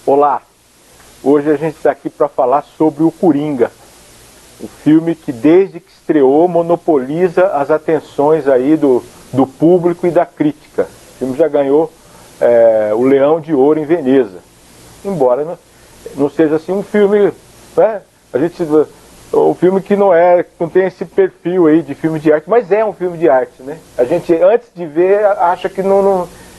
Olá, hoje a gente está aqui para falar sobre o Coringa, o filme que desde que estreou monopoliza as atenções aí do público e da crítica. O filme já ganhou o Leão de Ouro em Veneza, embora não seja assim um filme, né? Um filme que não tem esse perfil aí de filme de arte, mas é um filme de arte, né? A gente antes de ver acha que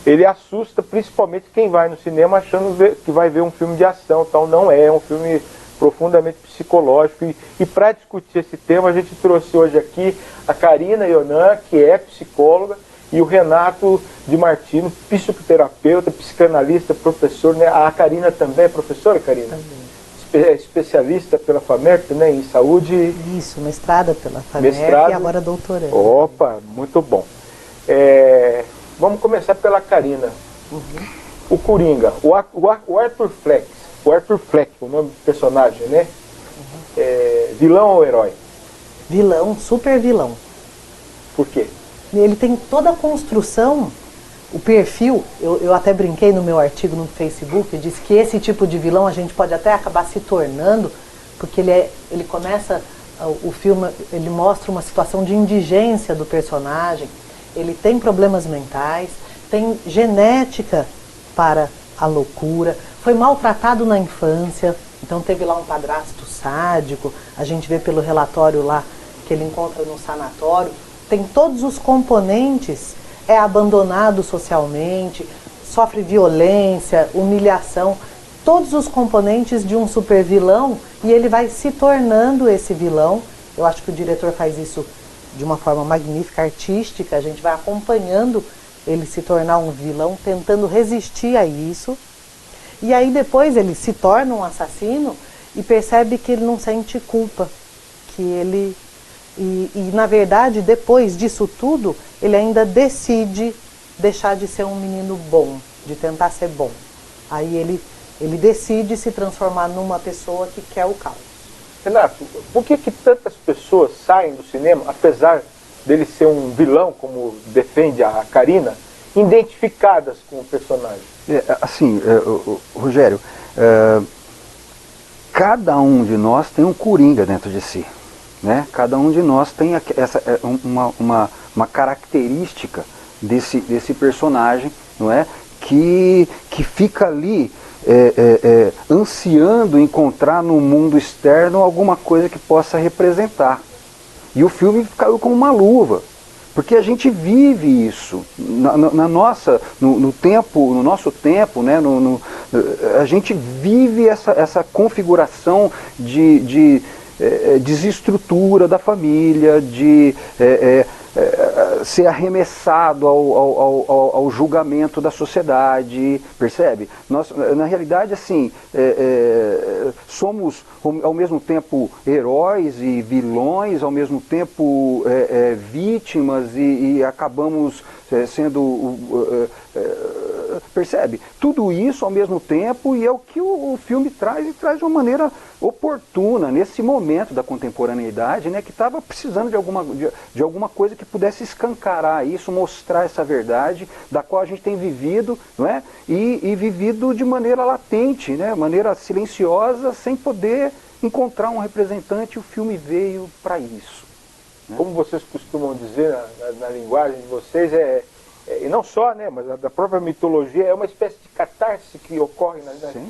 ele assusta principalmente quem vai no cinema achando que vai ver um filme de ação, tal. Não é um filme profundamente psicológico. E para discutir esse tema, a gente trouxe hoje aqui a Karina Yonan, que é psicóloga, e o Renato de Martino, psicoterapeuta, psicanalista, professor, né? A Karina também é professora, Karina? Também. Especialista pela FAMERP, né, em saúde. Isso, mestrada pela FAMERP e agora doutorando. Opa, muito bom. Vamos começar pela Karina. Uhum. O Coringa, o Arthur Fleck, o nome do personagem, né? Uhum. Vilão ou herói? Vilão, super vilão. Por quê? Ele tem toda a construção, o perfil, eu até brinquei no meu artigo no Facebook, disse que esse tipo de vilão a gente pode até acabar se tornando, porque ele começa, o filme, ele mostra uma situação de indigência do personagem, ele tem problemas mentais, tem genética para a loucura, foi maltratado na infância, então teve lá um padrasto sádico, a gente vê pelo relatório lá que ele encontra no sanatório, tem todos os componentes, é abandonado socialmente, sofre violência, humilhação, todos os componentes de um super vilão, e ele vai se tornando esse vilão. Eu acho que o diretor faz isso de uma forma magnífica, artística, a gente vai acompanhando ele se tornar um vilão, tentando resistir a isso, e aí depois ele se torna um assassino e percebe que ele não sente culpa, que ele... E na verdade, depois disso tudo, ele ainda decide deixar de ser um menino bom, de tentar ser bom. Aí ele decide se transformar numa pessoa que quer o caos. Renato, por que tantas pessoas saem do cinema, apesar dele ser um vilão, como defende a Karina, identificadas com o personagem? Rogério, cada um de nós tem um Coringa dentro de si. Né? Cada um de nós tem uma característica desse personagem, não é? que fica ali ansiando encontrar no mundo externo alguma coisa que possa representar. E o filme caiu como uma luva, porque a gente vive isso no nosso tempo, né? A gente vive essa configuração de desestrutura da família, de ser arremessado ao julgamento da sociedade, percebe? Nós, na realidade, assim, somos ao mesmo tempo heróis e vilões, ao mesmo tempo vítimas e acabamos sendo... percebe? Tudo isso ao mesmo tempo, e é o que o filme traz, e traz de uma maneira oportuna, nesse momento da contemporaneidade, né, que estava precisando de alguma coisa que pudesse escancarar isso, mostrar essa verdade, da qual a gente tem vivido, não é? E vivido de maneira latente, né, maneira silenciosa, sem poder encontrar um representante. O filme veio para isso. Né? Como vocês costumam dizer na linguagem de vocês, e não só, né, mas a própria mitologia é uma espécie de catarse que ocorre,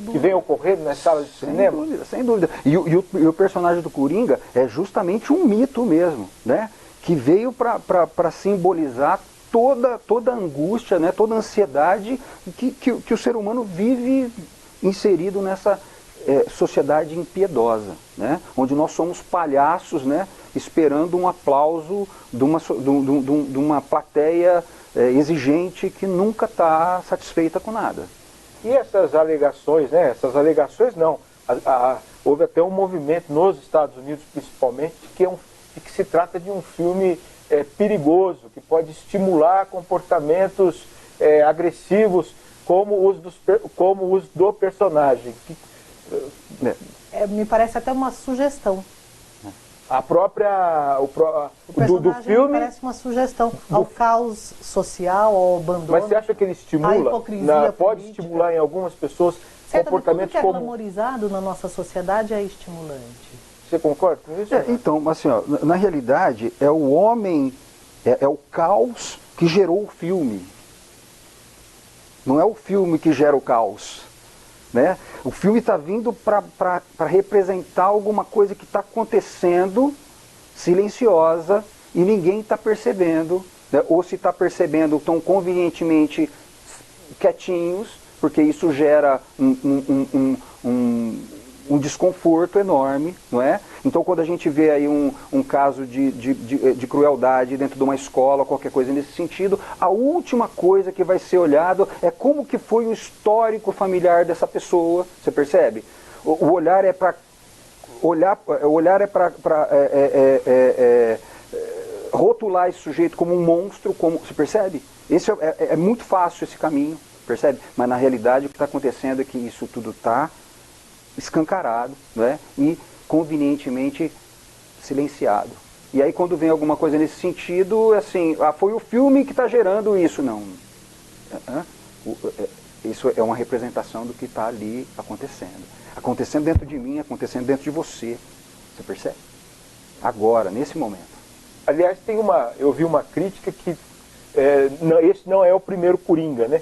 que vem ocorrendo nas salas de cinema. Sem dúvida. E o personagem do Coringa é justamente um mito mesmo, né, que veio para simbolizar toda a angústia, né, toda a ansiedade que o ser humano vive inserido nessa sociedade impiedosa, né, onde nós somos palhaços, né, esperando um aplauso de uma plateia exigente que nunca está satisfeita com nada. E essas alegações, né? Essas alegações não. Houve até um movimento nos Estados Unidos, principalmente, de que se trata de um filme perigoso, que pode estimular comportamentos agressivos, como os do personagem. Me parece até uma sugestão. A própria... O personagem do filme parece uma sugestão ao caos social, ao abandono. Mas você acha que ele estimula? A hipocrisia Pode política. estimular em algumas pessoas tudo que é glamorizado na nossa sociedade é estimulante. Você concorda com isso? Então, assim, ó, na realidade, é o homem, é o caos que gerou o filme. Não é o filme que gera o caos. Né? O filme está vindo para representar alguma coisa que está acontecendo silenciosa e ninguém está percebendo, né? Ou se está percebendo, estão convenientemente quietinhos, porque isso gera um desconforto enorme, não é? Então, quando a gente vê aí um caso de crueldade dentro de uma escola, qualquer coisa nesse sentido, a última coisa que vai ser olhado é como que foi o histórico familiar dessa pessoa, você percebe? O olhar é para rotular esse sujeito como um monstro, como, você percebe? Esse é muito fácil esse caminho, percebe? Mas na realidade o que está acontecendo é que isso tudo está escancarado, né? E convenientemente silenciado. E aí quando vem alguma coisa nesse sentido, assim, foi o filme que está gerando isso. Não. Isso é uma representação do que está ali acontecendo. Acontecendo dentro de mim, acontecendo dentro de você. Você percebe? Agora, nesse momento. Aliás, eu vi uma crítica que esse não é o primeiro Coringa, né?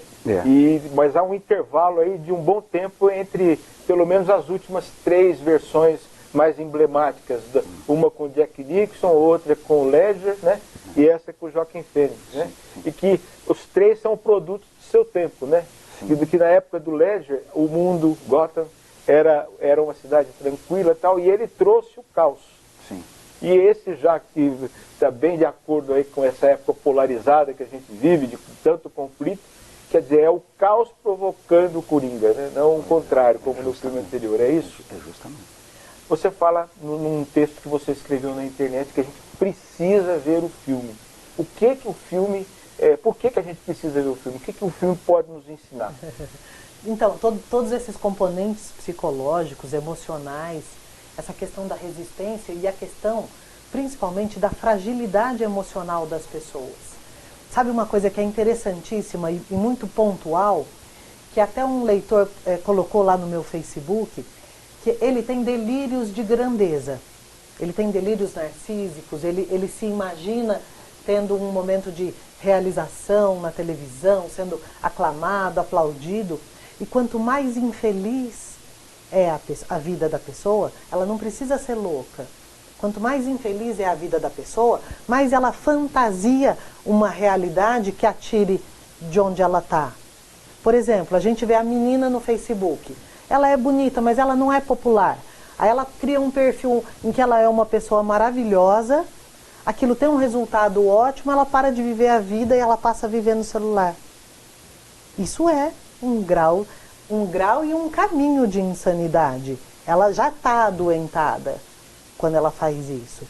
Mas há um intervalo aí de um bom tempo entre, pelo menos, as últimas 3 versões mais emblemáticas. Uma com Jack Nicholson, outra com o Ledger, né? E essa com o Joaquin Phoenix, né? E que os 3 são produtos do seu tempo, né? E que na época do Ledger, o mundo, Gotham, era uma cidade tranquila e tal, e ele trouxe o caos. Sim. E esse, já que está bem de acordo aí com essa época polarizada que a gente vive, de tanto conflito, quer dizer, é o caos provocando o Coringa, né? Não o contrário, como no filme anterior, é isso? É justamente. Você fala num texto que você escreveu na internet que a gente precisa ver o filme. O que que o filme... por que que a gente precisa ver o filme? O que que o filme pode nos ensinar? Então, todos esses componentes psicológicos, emocionais, essa questão da resistência e a questão, principalmente, da fragilidade emocional das pessoas. Sabe uma coisa que é interessantíssima e muito pontual, que até um leitor colocou lá no meu Facebook, que ele tem delírios de grandeza. Ele tem delírios narcísicos, ele se imagina tendo um momento de realização na televisão, sendo aclamado, aplaudido. E quanto mais infeliz é a vida da pessoa, ela não precisa ser louca. Quanto mais infeliz é a vida da pessoa, mais ela fantasia uma realidade que a tire de onde ela está. Por exemplo, a gente vê a menina no Facebook. Ela é bonita, mas ela não é popular. Aí ela cria um perfil em que ela é uma pessoa maravilhosa, aquilo tem um resultado ótimo, ela para de viver a vida e ela passa a viver no celular. Isso é um grau e um caminho de insanidade. Ela já está adoentada quando ela faz isso.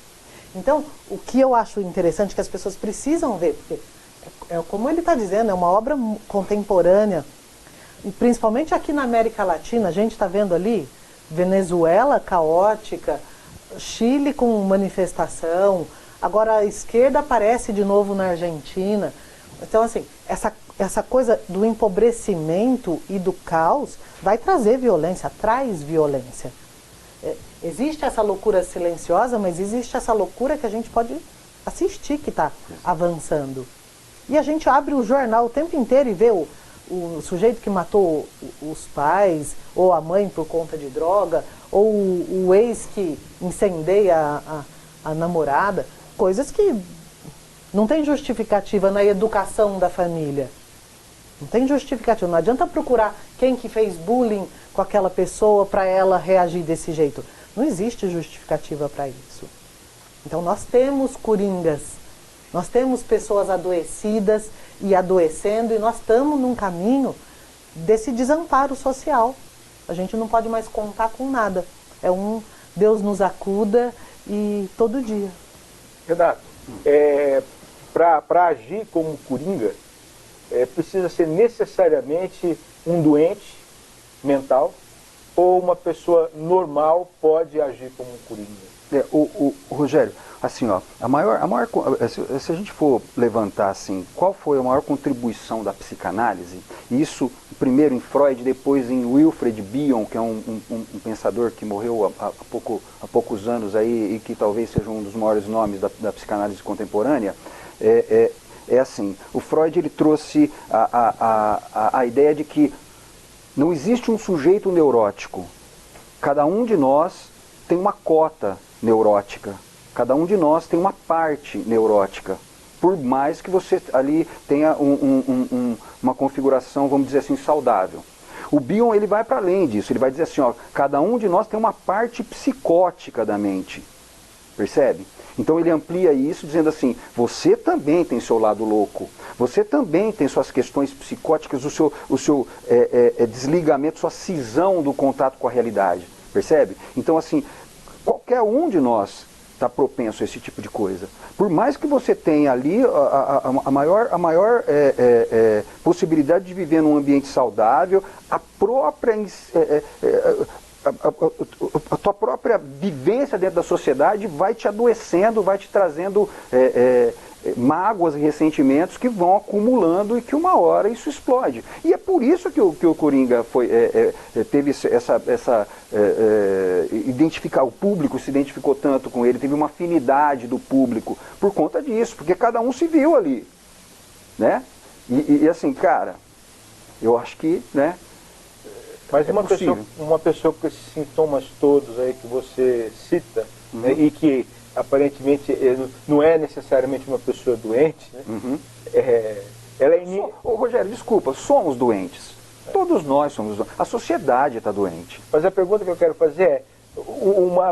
Então, o que eu acho interessante que as pessoas precisam ver, porque como ele está dizendo, é uma obra contemporânea, e principalmente aqui na América Latina, a gente está vendo ali Venezuela caótica, Chile com manifestação, agora a esquerda aparece de novo na Argentina. Então, assim, essa coisa do empobrecimento e do caos vai trazer violência, traz violência. Existe essa loucura silenciosa, mas existe essa loucura que a gente pode assistir que está avançando. E a gente abre o jornal o tempo inteiro e vê o sujeito que matou os pais, ou a mãe por conta de droga, ou o ex que incendeia a namorada, coisas que não tem justificativa na educação da família. Não tem justificativa. Não adianta procurar quem que fez bullying com aquela pessoa para ela reagir desse jeito. Não existe justificativa para isso. Então nós temos coringas, nós temos pessoas adoecidas e adoecendo, e nós estamos num caminho desse desamparo social. A gente não pode mais contar com nada. É Deus nos acuda e todo dia. Renato, para agir como coringa, precisa ser necessariamente um doente mental, ou uma pessoa normal pode agir como um coringa? Rogério, assim, ó, se a gente for levantar assim, qual foi a maior contribuição da psicanálise, isso primeiro em Freud, depois em Wilfred Bion, que é um pensador que morreu há poucos anos aí, e que talvez seja um dos maiores nomes da psicanálise contemporânea, é assim, o Freud ele trouxe a ideia de que não existe um sujeito neurótico, cada um de nós tem uma cota neurótica, cada um de nós tem uma parte neurótica, por mais que você ali tenha uma configuração, vamos dizer assim, saudável. O Bion ele vai para além disso, ele vai dizer assim, ó, cada um de nós tem uma parte psicótica da mente, percebe? Então ele amplia isso dizendo assim, você também tem seu lado louco, você também tem suas questões psicóticas, o seu desligamento, sua cisão do contato com a realidade, percebe? Então assim, qualquer um de nós está propenso a esse tipo de coisa. Por mais que você tenha ali a maior possibilidade de viver num ambiente saudável, a tua própria vivência dentro da sociedade vai te adoecendo, vai te trazendo mágoas e ressentimentos que vão acumulando e que uma hora isso explode. E é por isso que o Coringa teve identificar o público, se identificou tanto com ele, teve uma afinidade do público por conta disso, porque cada um se viu ali, né? E assim, cara, eu acho que, né? Mas uma pessoa com esses sintomas todos aí que você cita, né, e que aparentemente não é necessariamente uma pessoa doente, né? Ela é Rogério, desculpa, somos doentes. Todos nós somos doentes. A sociedade está doente. Mas a pergunta que eu quero fazer é,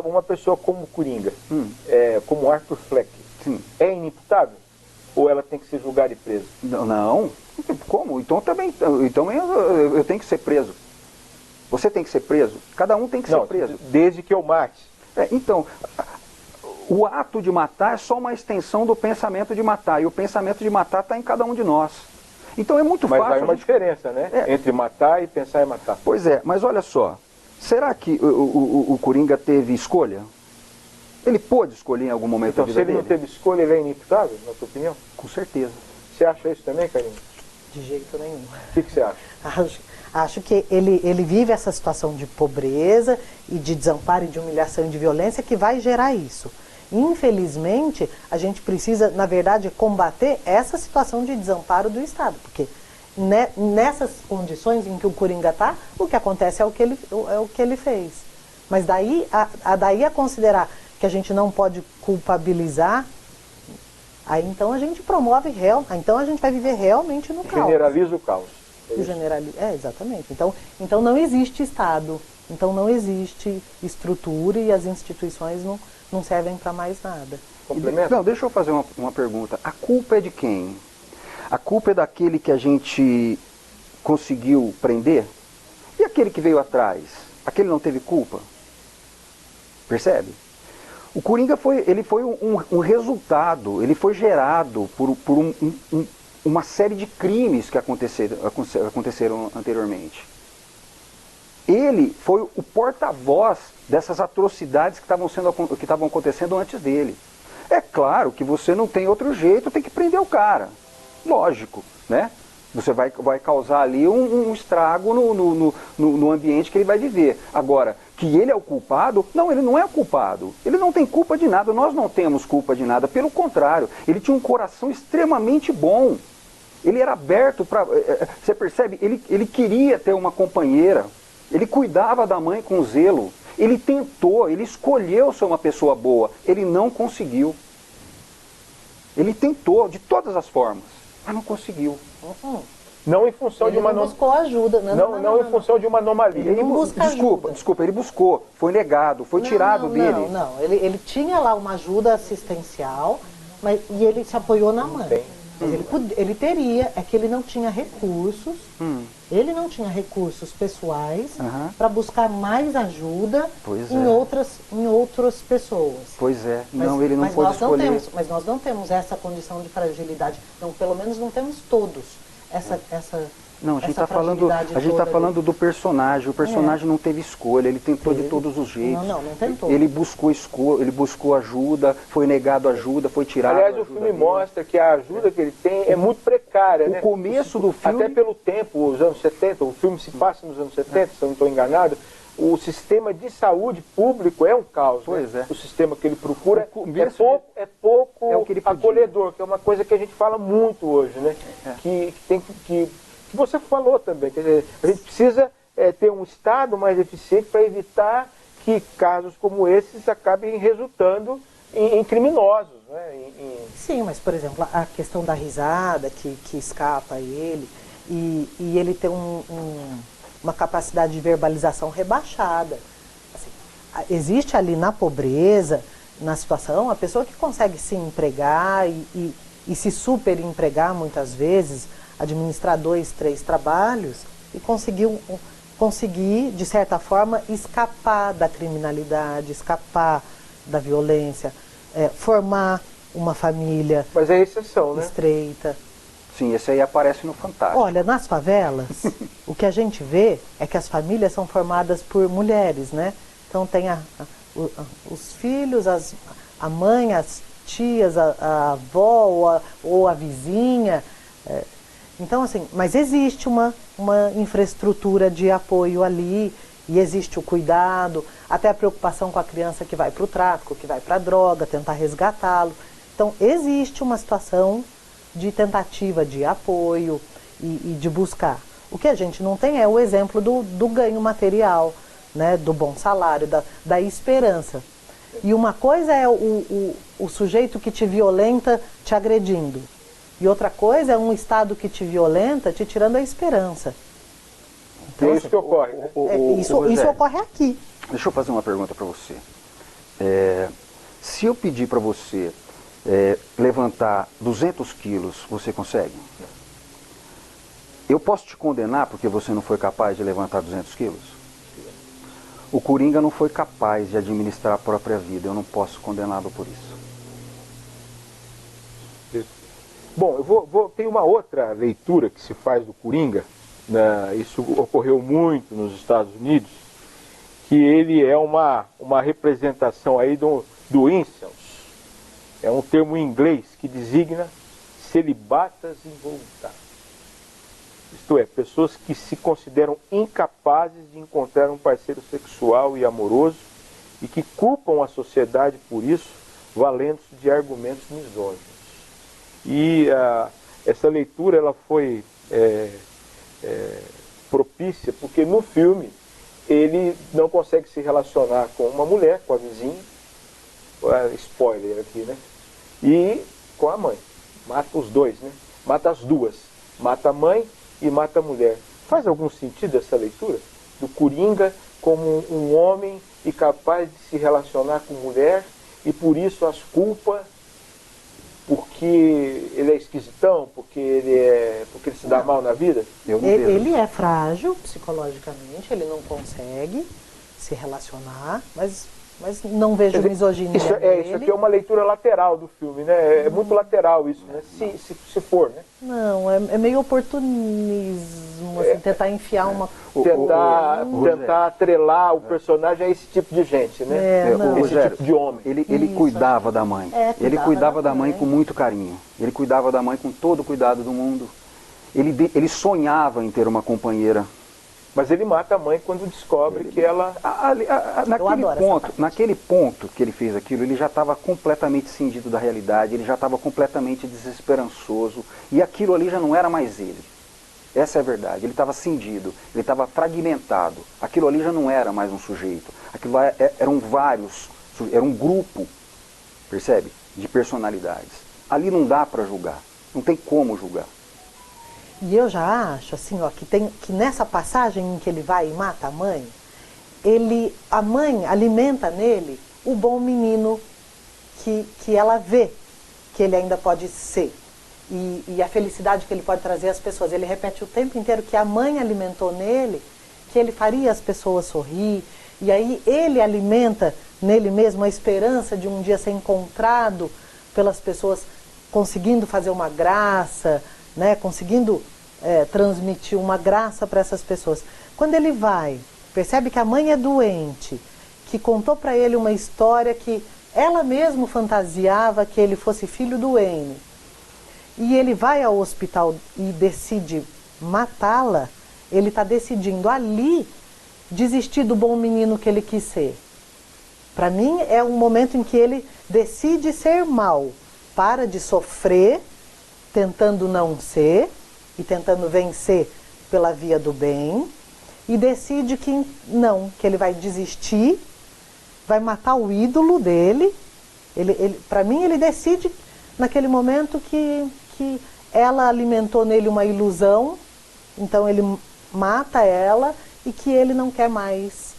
uma pessoa como Coringa, como Arthur Fleck, sim, é inimputável? Ou ela tem que ser julgada e presa? Não. Como? Então eu tenho que ser preso. Você tem que ser preso. Cada um tem que ser preso. Desde que eu mate. Então, o ato de matar é só uma extensão do pensamento de matar. E o pensamento de matar está em cada um de nós. Então é muito fácil. Mas há uma diferença, né? Entre matar e pensar em matar. Pois é, mas olha só. Será que o Coringa teve escolha? Ele pôde escolher em algum momento da vida dele? Então, se ele não teve escolha, ele é inimputável, na sua opinião? Com certeza. Você acha isso também, Karine? De jeito nenhum. O que você acha? Acho que ele vive essa situação de pobreza e de desamparo e de humilhação e de violência que vai gerar isso. Infelizmente, a gente precisa, na verdade, combater essa situação de desamparo do Estado, porque nessas condições em que o Coringa está, o que acontece é o que ele fez. Mas daí a considerar que a gente não pode culpabilizar, aí então a gente promove então a gente vai viver realmente no caos. Generaliza o caos. Exatamente. Então não existe Estado, então não existe estrutura e as instituições não servem para mais nada. Complemento? Não, deixa eu fazer uma pergunta. A culpa é de quem? A culpa é daquele que a gente conseguiu prender? E aquele que veio atrás? Aquele não teve culpa? Percebe? O Coringa foi um resultado, ele foi gerado por uma série de crimes que aconteceram anteriormente. Ele foi o porta-voz dessas atrocidades que estavam acontecendo antes dele. É claro que você não tem outro jeito, tem que prender o cara. Lógico, né? Você vai causar ali um estrago no ambiente que ele vai viver. Agora, que ele é o culpado? Não, ele não é o culpado. Ele não tem culpa de nada, nós não temos culpa de nada. Pelo contrário, ele tinha um coração extremamente bom. Ele era aberto para... Você percebe? Ele queria ter uma companheira. Ele cuidava da mãe com zelo. Ele tentou, ele escolheu ser uma pessoa boa. Ele não conseguiu. Ele tentou de todas as formas, mas não conseguiu. Não em função de uma... Ele não buscou ajuda. Não em função de uma anomalia. Ele não busca ajuda. Desculpa, ele buscou. Foi negado, foi tirado dele. Não. Ele tinha lá uma ajuda assistencial, e ele se apoiou na mãe. Mas ele teria, é que ele não tinha recursos, ele não tinha recursos pessoais para buscar mais ajuda em outras pessoas. Pois é, ele não pôde escolher. Mas nós não temos essa condição de fragilidade, não, pelo menos não temos todos Não, a gente essa está falando, toda falando do personagem. O personagem não teve escolha, ele tentou de todos os jeitos. Não tentou. Ele buscou ajuda, foi negado ajuda, foi tirado Aliás, a o ajuda filme dele. mostra que a ajuda que ele tem é muito precária, né? O começo do filme... Até pelo tempo, os anos 70, o filme se passa nos anos 70, se eu não estou enganado, o sistema de saúde público é um caos. Pois né? é. O sistema que ele procura é é pouco o que ele podia. acolhedor, que é uma coisa que a gente fala muito hoje, né? Que você falou também, quer dizer, a gente precisa ter um Estado mais eficiente para evitar que casos como esses acabem resultando em criminosos. Né? Sim, mas, por exemplo, a questão da risada que escapa a ele, e ele tem uma capacidade de verbalização rebaixada. Assim, existe ali na pobreza, na situação, a pessoa que consegue se empregar e se super empregar muitas vezes, administrar 2, 3 trabalhos e conseguir, de certa forma, escapar da criminalidade, escapar da violência, formar uma família Mas é exceção, né? estreita. Sim, esse aí aparece no Fantástico. Olha, nas favelas, o que a gente vê é que as famílias são formadas por mulheres, né? Então tem os filhos, a mãe, as tias, a avó ou a vizinha. Então, assim, mas existe uma infraestrutura de apoio ali, e existe o cuidado, até a preocupação com a criança que vai para o tráfico, que vai para a droga, tentar resgatá-lo. Então, existe uma situação de tentativa de apoio e de buscar. O que a gente não tem é o exemplo do ganho material, né, do bom salário, da esperança. E uma coisa é o sujeito que te violenta te agredindo. E outra coisa é um Estado que te violenta te tirando a esperança. Então, é isso que ocorre. Né? Isso ocorre aqui. Deixa eu fazer uma pergunta para você. Se eu pedir para você levantar 200 quilos, você consegue? Eu posso te condenar porque você não foi capaz de levantar 200 quilos? O Coringa não foi capaz de administrar a própria vida, eu não posso condená-lo por isso. Bom, tem uma outra leitura que se faz do Coringa, né, isso ocorreu muito nos Estados Unidos, que ele é uma representação aí do incels. É um termo em inglês que designa celibatas involuntárias. Isto é, pessoas que se consideram incapazes de encontrar um parceiro sexual e amoroso e que culpam a sociedade por isso, valendo-se de argumentos misóginos. E essa leitura ela foi propícia porque no filme ele não consegue se relacionar com uma mulher, com a vizinha, spoiler aqui, né? E com a mãe. Mata os dois, né? Mata as duas. Mata a mãe e mata a mulher. Faz algum sentido essa leitura? Do Coringa como um homem incapaz de se relacionar com mulher e por isso as culpa porque ele é esquisitão, porque ele se dá mal na vida? Ele é frágil psicologicamente, ele não consegue se relacionar, mas não vejo misoginia nele. Isso aqui é uma leitura lateral do filme, né? É muito lateral isso, né? Se for, né? Não, é meio oportunismo, assim, tentar enfiar uma... Tentar atrelar o personagem a esse tipo de gente, né? Esse tipo de homem. Ele cuidava da mãe. Ele cuidava da mãe com muito carinho. Ele cuidava da mãe com todo o cuidado do mundo. Ele sonhava em ter uma companheira. Mas ele mata a mãe quando descobre que ela... Naquele ponto que ele fez aquilo, ele já estava completamente cindido da realidade, ele já estava completamente desesperançoso, e aquilo ali já não era mais ele. Essa é a verdade, ele estava cindido, ele estava fragmentado, aquilo ali já não era mais um sujeito, aquilo lá eram vários, era um grupo, percebe, de personalidades. Ali não dá para julgar, não tem como julgar. E eu já acho assim, ó, que nessa passagem em que ele vai e mata a mãe, a mãe alimenta nele o bom menino que ela vê que ele ainda pode ser. E a felicidade que ele pode trazer às pessoas. Ele repete o tempo inteiro que a mãe alimentou nele, que ele faria as pessoas sorrir. E aí ele alimenta nele mesmo a esperança de um dia ser encontrado pelas pessoas, conseguindo fazer uma graça, né, conseguindo transmitir uma graça para essas pessoas. Quando ele vai, percebe que a mãe é doente, que contou para ele uma história que ela mesma fantasiava que ele fosse filho do Wayne, e ele vai ao hospital e decide matá-la, ele está decidindo ali desistir do bom menino que ele quis ser. Para mim é um momento em que ele decide ser mal, para de sofrer, tentando não ser e tentando vencer pela via do bem, e decide que não, que ele vai desistir, vai matar o ídolo dele. Para mim ele decide naquele momento que ela alimentou nele uma ilusão, então ele mata ela e que ele não quer mais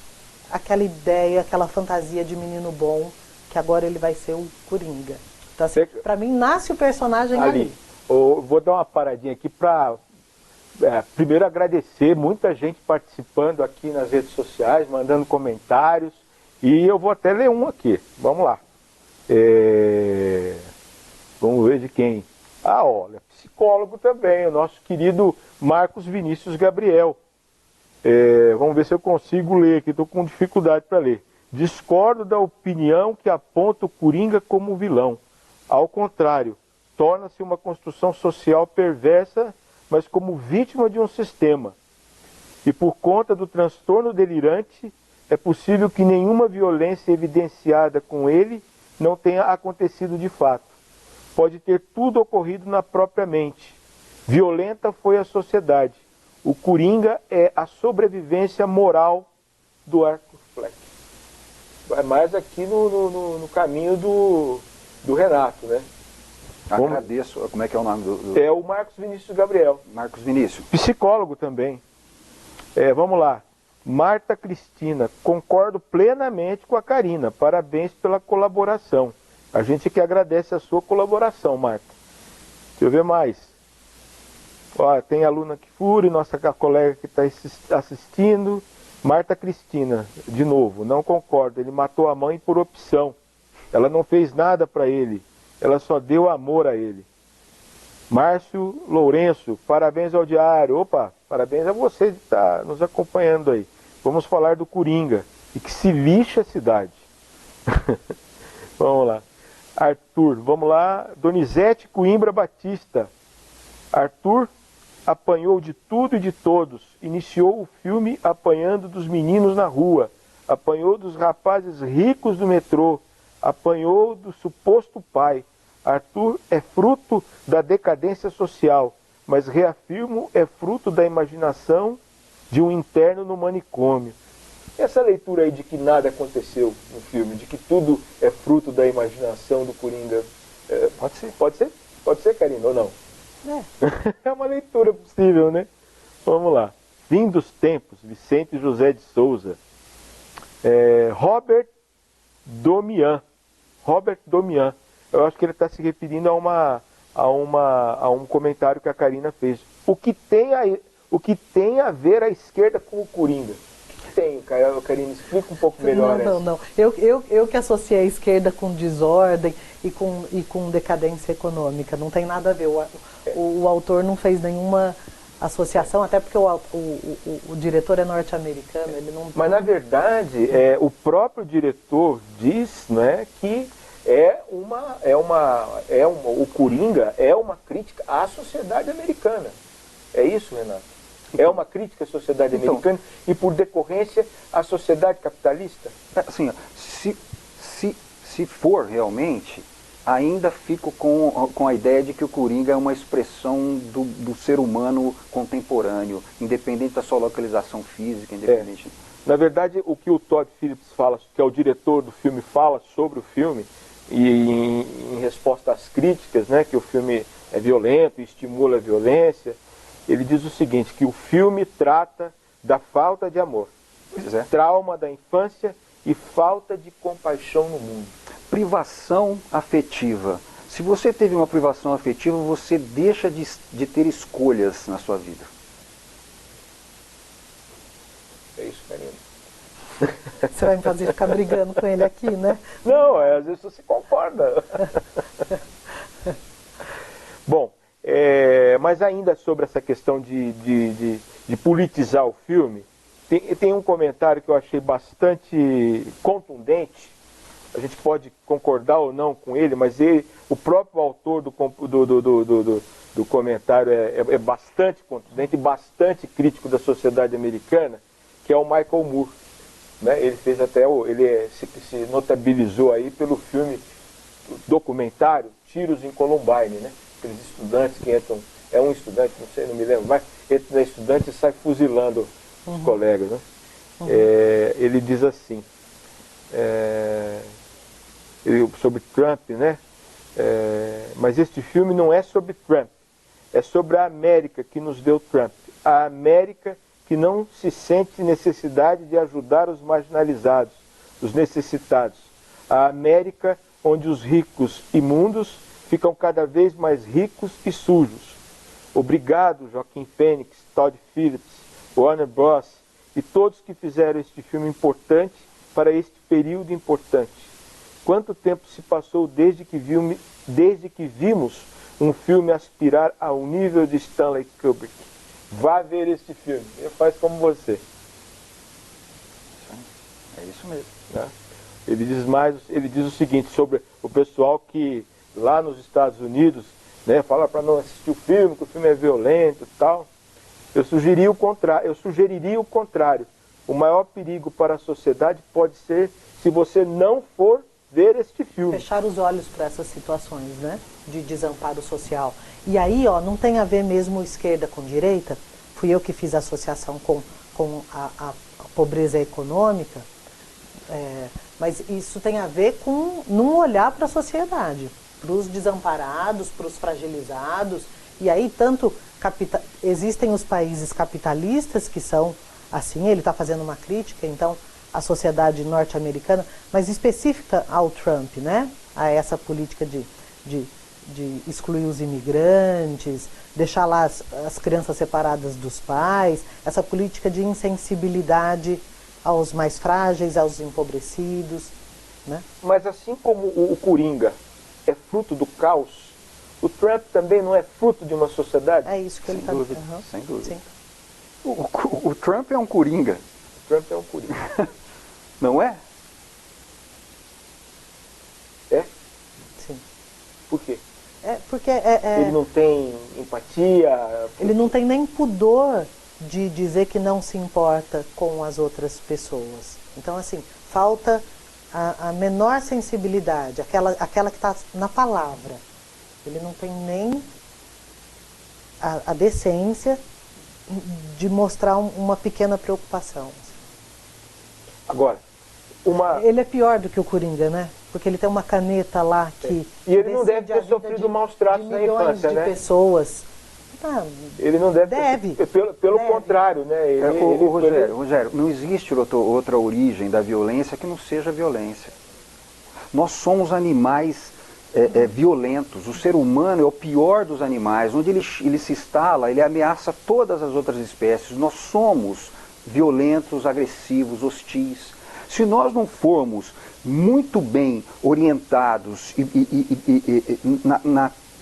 aquela ideia, aquela fantasia de menino bom, que agora ele vai ser o Coringa. Então, assim, para mim, nasce o personagem ali. Vou dar uma paradinha aqui para primeiro agradecer muita gente participando aqui nas redes sociais, mandando comentários, e eu vou até ler um aqui. Vamos lá. Vamos ver de quem. Olha, psicólogo também, o nosso querido Marcos Vinícius Gabriel. Vamos ver se eu consigo ler aqui, estou com dificuldade para ler. Discordo da opinião que aponta o Coringa como vilão. Ao contrário, torna-se uma construção social perversa, mas como vítima de um sistema. E por conta do transtorno delirante, é possível que nenhuma violência evidenciada com ele não tenha acontecido de fato. Pode ter tudo ocorrido na própria mente. Violenta foi a sociedade. O Coringa é a sobrevivência moral do Arthur Fleck. Vai mais aqui no caminho do Renato, né? Agradeço. Como é que é o nome do... É o Marcos Vinícius Gabriel. Marcos Vinícius. Psicólogo também. Vamos lá. Marta Cristina, concordo plenamente com a Karina. Parabéns pela colaboração. A gente que agradece a sua colaboração, Marta. Deixa eu ver mais. Tem a Luna Kifuri, nossa colega que está assistindo. Marta Cristina, de novo, não concordo. Ele matou a mãe por opção. Ela não fez nada para ele. Ela só deu amor a ele. Márcio Lourenço, parabéns ao Diário. Opa, parabéns a você que está nos acompanhando aí. Vamos falar do Coringa. E que se lixe a cidade. Vamos lá. Arthur, vamos lá. Donizete Coimbra Batista. Arthur apanhou de tudo e de todos. Iniciou o filme apanhando dos meninos na rua. Apanhou dos rapazes ricos do metrô. Apanhou do suposto pai. Arthur é fruto da decadência social, mas reafirmo é fruto da imaginação de um interno no manicômio. Essa leitura aí de que nada aconteceu no filme, de que tudo é fruto da imaginação do Coringa, Pode ser. Pode ser, Karina, ou não? É uma leitura possível, né? Vamos lá. Fim dos tempos, Vicente José de Souza. Robert Domian. Eu acho que ele está se referindo a um comentário que a Karina fez. O que tem a ver a esquerda com o Coringa? O que tem, Karina? Explica um pouco melhor. Não. Eu que associei a esquerda com desordem e com decadência econômica. Não tem nada a ver. O autor não fez nenhuma associação, até porque o diretor é norte-americano. Mas, na verdade, o próprio diretor diz, né, que o Coringa é uma crítica à sociedade americana. É isso, Renato? É uma crítica à sociedade americana e, por decorrência, à sociedade capitalista? Assim, se for realmente, ainda fico com a ideia de que o Coringa é uma expressão do ser humano contemporâneo, independente da sua localização física, independente... Na verdade, o que o Todd Phillips fala, que é o diretor do filme, fala sobre o filme, e em resposta às críticas, né, que o filme é violento e estimula a violência, ele diz o seguinte, que o filme trata da falta de amor, trauma da infância e falta de compaixão no mundo. Privação afetiva. Se você teve uma privação afetiva, você deixa de ter escolhas na sua vida. É isso, Karina. Você vai me fazer ficar brigando com ele aqui, né? Não, às vezes você concorda. Bom, Mas ainda sobre essa questão de politizar o filme, tem um comentário que eu achei bastante contundente. A gente pode concordar ou não com ele, mas o próprio autor do comentário é bastante contundente e bastante crítico da sociedade americana, que é o Michael Moore. Né? Ele fez até, se notabilizou aí pelo filme documentário Tiros em Columbine, né? Aqueles estudantes que entram, um estudante, não sei, não me lembro, mas entra na estudante e sai fuzilando os colegas. Né? Ele diz assim, sobre Trump, né? Mas este filme não é sobre Trump, é sobre a América que nos deu Trump, a América que não se sente necessidade de ajudar os marginalizados, os necessitados, a América onde os ricos imundos ficam cada vez mais ricos e sujos. Obrigado, Joaquim Phoenix, Todd Phillips, Warner Bros. E todos que fizeram este filme importante para este período importante. Quanto tempo se passou desde que vimos um filme aspirar ao nível de Stanley Kubrick? Vá ver este filme, ele faz como você. É isso mesmo. Né? Ele diz o seguinte sobre o pessoal que lá nos Estados Unidos, né, fala para não assistir o filme, que o filme é violento e tal. Eu sugeriria o contrário. O maior perigo para a sociedade pode ser se você não for ver este filme. Fechar os olhos para essas situações, né, de desamparo social. E aí, não tem a ver mesmo esquerda com direita. Fui eu que fiz a associação com a pobreza econômica, mas isso tem a ver com não olhar para a sociedade, para os desamparados, para os fragilizados. E aí, existem os países capitalistas que são assim, ele está fazendo uma crítica, então, à sociedade norte-americana, mas específica ao Trump, né? A essa política de excluir os imigrantes, deixar lá as crianças separadas dos pais, essa política de insensibilidade aos mais frágeis, aos empobrecidos. Né? Mas assim como o Coringa é fruto do caos, o Trump também não é fruto de uma sociedade? É isso que ele está dizendo. Sem dúvida. Sim. O Trump é um Coringa. O Trump é um Coringa. Não é? É? Sim. Por quê? Porque ele não tem empatia? Ele não tem nem pudor de dizer que não se importa com as outras pessoas. Então, assim, falta a menor sensibilidade, aquela que está na palavra. Ele não tem nem a decência de mostrar uma pequena preocupação. Agora, ele é pior do que o Coringa, né? Porque ele tem uma caneta lá que... E ele não deve ter sofrido maus tratos na infância, de né? pessoas. Ele não deve. Pelo contrário, né? Rogério, não existe outra origem da violência que não seja violência. Nós somos animais violentos. O ser humano é o pior dos animais. Onde ele se instala, ele ameaça todas as outras espécies. Nós somos violentos, agressivos, hostis. Se nós não formos muito bem orientados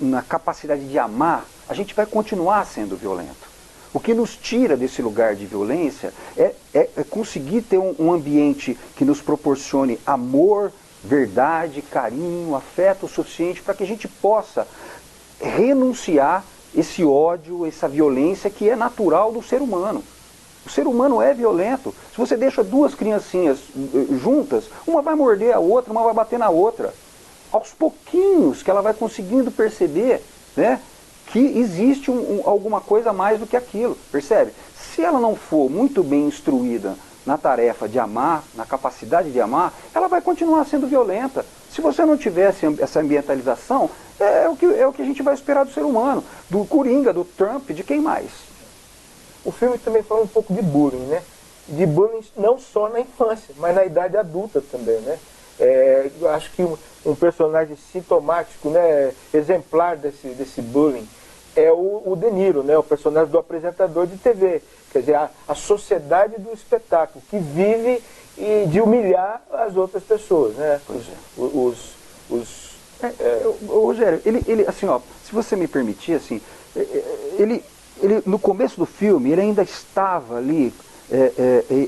na capacidade de amar, a gente vai continuar sendo violento. O que nos tira desse lugar de violência é conseguir ter um ambiente que nos proporcione amor, verdade, carinho, afeto suficiente para que a gente possa renunciar esse ódio, essa violência que é natural do ser humano. O ser humano é violento. Se você deixa duas criancinhas juntas, uma vai morder a outra, uma vai bater na outra. Aos pouquinhos que ela vai conseguindo perceber, né, que existe alguma coisa a mais do que aquilo. Percebe? Se ela não for muito bem instruída na tarefa de amar, na capacidade de amar, ela vai continuar sendo violenta. Se você não tivesse essa ambientalização, é o que a gente vai esperar do ser humano, do Coringa, do Trump, de quem mais? O filme também fala um pouco de bullying, né? De bullying não só na infância, mas na idade adulta também, né? Eu acho que um personagem sintomático, né, exemplar desse bullying é o De Niro, né? O personagem do apresentador de TV. Quer dizer, a sociedade do espetáculo, que vive de humilhar as outras pessoas, né? Rogério, ele, assim, ó, se você me permitir, assim, ele, no começo do filme, ele ainda estava ali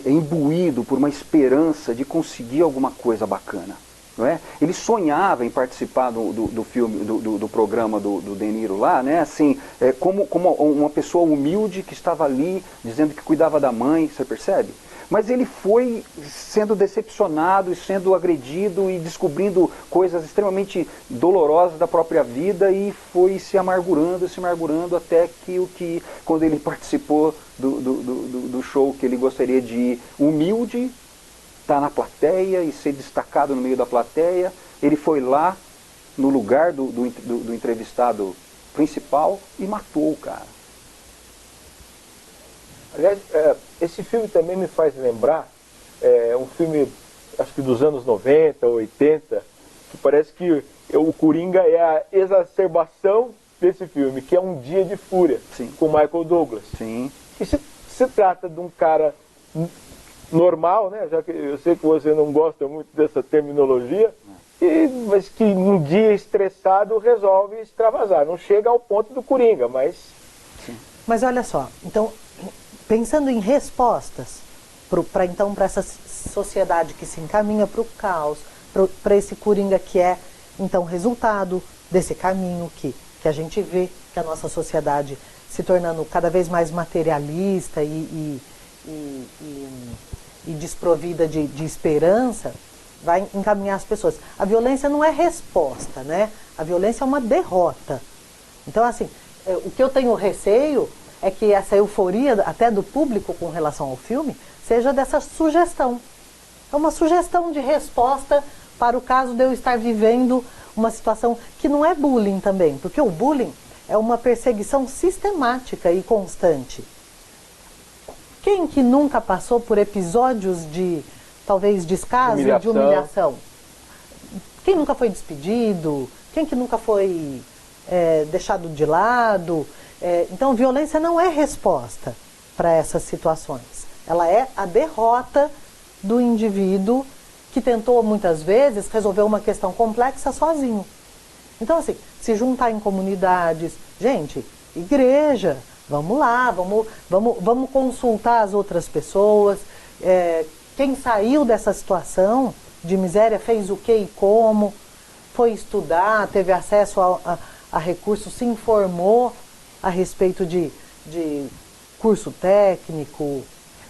imbuído por uma esperança de conseguir alguma coisa bacana. Não é? Ele sonhava em participar do filme, do programa do De Niro lá, né? Assim, como uma pessoa humilde que estava ali dizendo que cuidava da mãe, você percebe? Mas ele foi sendo decepcionado e sendo agredido e descobrindo coisas extremamente dolorosas da própria vida e foi se amargurando até que quando ele participou do show que ele gostaria de ir humilde, estar na plateia e ser destacado no meio da plateia, ele foi lá no lugar do entrevistado principal e matou o cara. Aliás, esse filme também me faz lembrar um filme, acho que dos anos 90, 80, que parece que o Coringa é a exacerbação desse filme, que é Um Dia de Fúria, Sim. com Michael Douglas. Sim. Que se trata de um cara normal, né? Já que eu sei que você não gosta muito dessa terminologia, mas que um dia estressado resolve extravasar. Não chega ao ponto do Coringa, mas... Sim. Mas olha só, então, pensando em respostas para essa sociedade que se encaminha para o caos, para esse Coringa que é, então, resultado desse caminho que a gente vê, que a nossa sociedade se tornando cada vez mais materialista e desprovida de esperança, vai encaminhar as pessoas. A violência não é resposta, né? A violência é uma derrota. Então, assim, o que eu tenho receio é que essa euforia até do público com relação ao filme seja dessa sugestão. É uma sugestão de resposta para o caso de eu estar vivendo uma situação que não é bullying também, porque o bullying é uma perseguição sistemática e constante. Quem que nunca passou por episódios de, talvez, descaso, de humilhação? Quem nunca foi despedido? Quem que nunca foi deixado de lado? Então, violência não é resposta para essas situações. Ela é a derrota do indivíduo que tentou, muitas vezes, resolver uma questão complexa sozinho. Então, assim, se juntar em comunidades, gente, igreja, vamos lá, vamos consultar as outras pessoas, quem saiu dessa situação de miséria fez o que e como, foi estudar, teve acesso a recursos, se informou a respeito de curso técnico,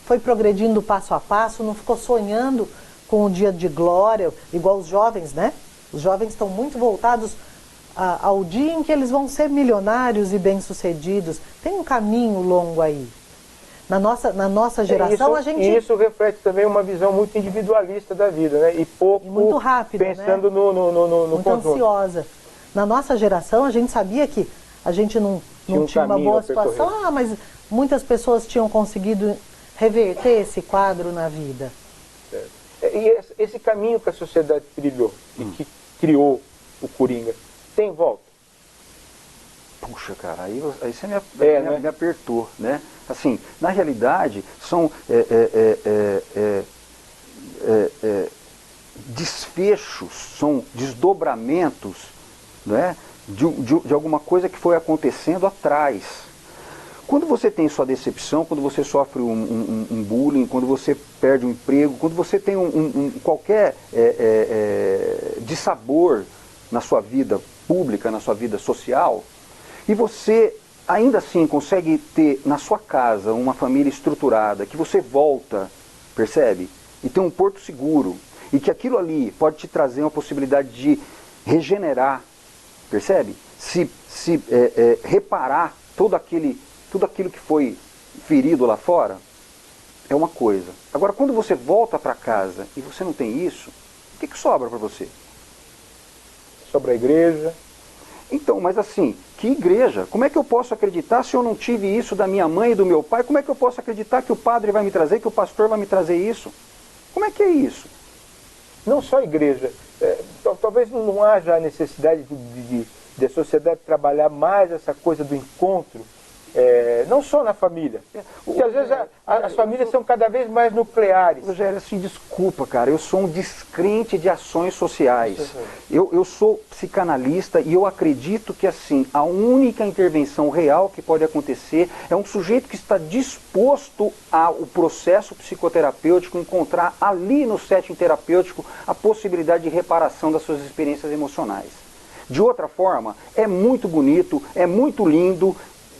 foi progredindo passo a passo, não ficou sonhando com o dia de glória, igual os jovens, né? Os jovens estão muito voltados ao dia em que eles vão ser milionários e bem-sucedidos. Tem um caminho longo aí. Na nossa geração, a gente... E isso reflete também uma visão muito individualista da vida, né? E pouco muito rápida, pensando, né? no muito conjunto. Ansiosa. Na nossa geração, a gente sabia que a gente não tinha uma boa situação. Mas muitas pessoas tinham conseguido reverter esse quadro na vida. E esse caminho que a sociedade trilhou e que criou o Coringa, tem volta? Puxa, cara, aí você me apertou, né? Assim, na realidade, são desfechos, são desdobramentos, né, de alguma coisa que foi acontecendo atrás. Quando você tem sua decepção, quando você sofre um bullying, quando você perde um emprego, quando você tem qualquer dissabor na sua vida pública, na sua vida social, e você ainda assim consegue ter na sua casa uma família estruturada, que você volta, percebe? E tem um porto seguro, e que aquilo ali pode te trazer uma possibilidade de regenerar, percebe? Se reparar tudo aquilo que foi ferido lá fora, é uma coisa. Agora, quando você volta para casa e você não tem isso, o que sobra para você? Sobra a igreja. Então, mas assim, que igreja? Como é que eu posso acreditar se eu não tive isso da minha mãe e do meu pai? Como é que eu posso acreditar que o padre vai me trazer, que o pastor vai me trazer isso? Como é que é isso? Não só a igreja. Talvez não haja a necessidade de a sociedade trabalhar mais essa coisa do encontro não só na família. Porque às vezes as famílias são cada vez mais nucleares. Rogério, assim, desculpa, cara, eu sou um descrente de ações sociais. Eu sou psicanalista e eu acredito que, assim, a única intervenção real que pode acontecer é um sujeito que está disposto ao processo psicoterapêutico encontrar ali no setting terapêutico a possibilidade de reparação das suas experiências emocionais. De outra forma, é muito bonito, é muito lindo,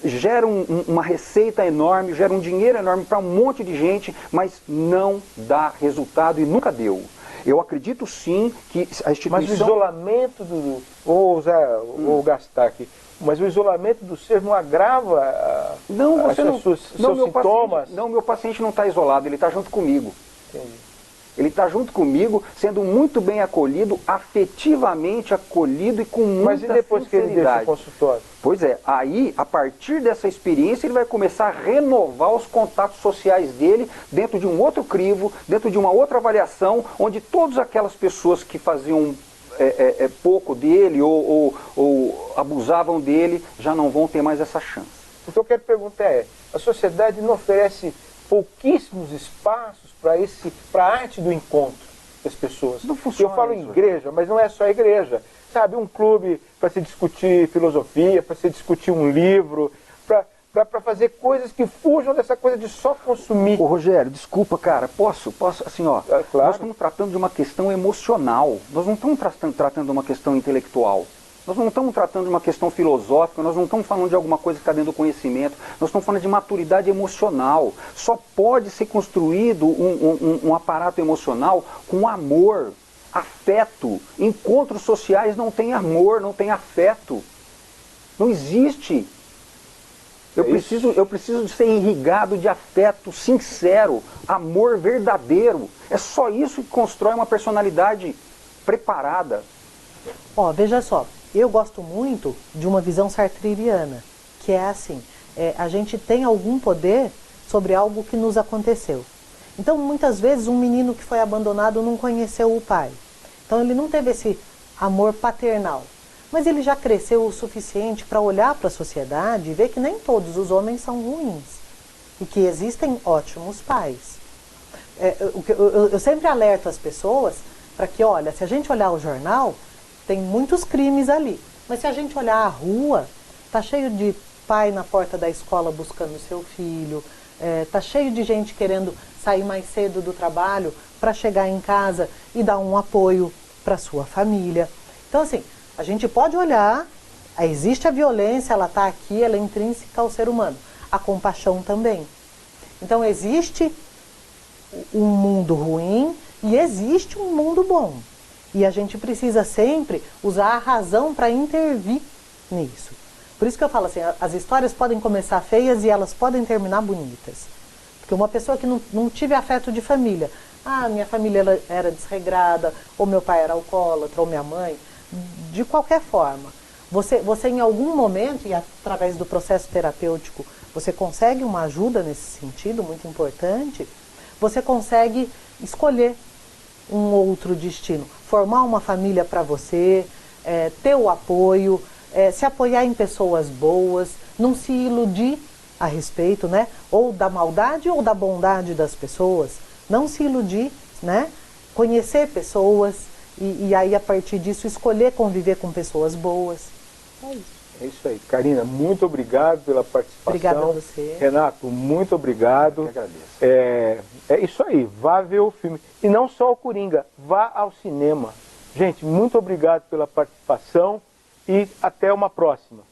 gera uma receita enorme, gera um dinheiro enorme para um monte de gente, mas não dá resultado e nunca deu. Eu acredito sim que a instituição... Mas o isolamento vou gastar aqui, mas o isolamento do ser não agrava seus sintomas? Meu paciente não está isolado, ele está junto comigo. Entendi. Ele está junto comigo, sendo muito bem acolhido, afetivamente acolhido e com muita Mas e depois que ele deixa o consultório? Pois é, aí, a partir dessa experiência, ele vai começar a renovar os contatos sociais dele dentro de um outro crivo, dentro de uma outra avaliação, onde todas aquelas pessoas que faziam pouco dele ou abusavam dele, já não vão ter mais essa chance. O que eu quero perguntar a sociedade não oferece pouquíssimos espaços para a arte do encontro das pessoas? Não funciona. Eu falo em igreja, mas não é só igreja. Sabe, um clube para se discutir filosofia, para se discutir um livro, para fazer coisas que fujam dessa coisa de só consumir. Ô Rogério, desculpa, cara, posso, assim, ó, claro. Nós estamos tratando de uma questão emocional, nós não estamos tratando de uma questão intelectual. Nós não estamos tratando de uma questão filosófica, nós não estamos falando de alguma coisa que está dentro do conhecimento, nós estamos falando de maturidade emocional. Só pode ser construído um aparato emocional com amor, afeto. Encontros sociais não tem amor, não tem afeto. Não existe. Eu preciso de ser irrigado de afeto sincero, amor verdadeiro. É só isso que constrói uma personalidade preparada. Ó, veja só. Eu gosto muito de uma visão sartriana, que é assim, a gente tem algum poder sobre algo que nos aconteceu. Então, muitas vezes, um menino que foi abandonado não conheceu o pai. Então, ele não teve esse amor paternal. Mas ele já cresceu o suficiente para olhar para a sociedade e ver que nem todos os homens são ruins. E que existem ótimos pais. Eu sempre alerto as pessoas para que, olha, se a gente olhar o jornal... Tem muitos crimes ali. Mas se a gente olhar a rua, tá cheio de pai na porta da escola buscando seu filho, tá cheio de gente querendo sair mais cedo do trabalho para chegar em casa e dar um apoio para sua família. Então, assim, a gente pode olhar, existe a violência, ela está aqui, ela é intrínseca ao ser humano. A compaixão também. Então, existe um mundo ruim e existe um mundo bom. E a gente precisa sempre usar a razão para intervir nisso. Por isso que eu falo assim, as histórias podem começar feias e elas podem terminar bonitas. Porque uma pessoa que não tive afeto de família, minha família era desregrada, ou meu pai era alcoólatra, ou minha mãe, de qualquer forma. Você em algum momento, e através do processo terapêutico, você consegue uma ajuda nesse sentido, muito importante, você consegue escolher um outro destino, formar uma família para você, ter o apoio, se apoiar em pessoas boas, não se iludir a respeito, né? Ou da maldade ou da bondade das pessoas, não se iludir, né? Conhecer pessoas e aí a partir disso escolher conviver com pessoas boas. É isso. É isso aí. Karina, muito obrigado pela participação. Obrigada a você. Renato, muito obrigado. Eu que agradeço. É isso aí, vá ver o filme. E não só o Coringa, vá ao cinema. Gente, muito obrigado pela participação e até uma próxima.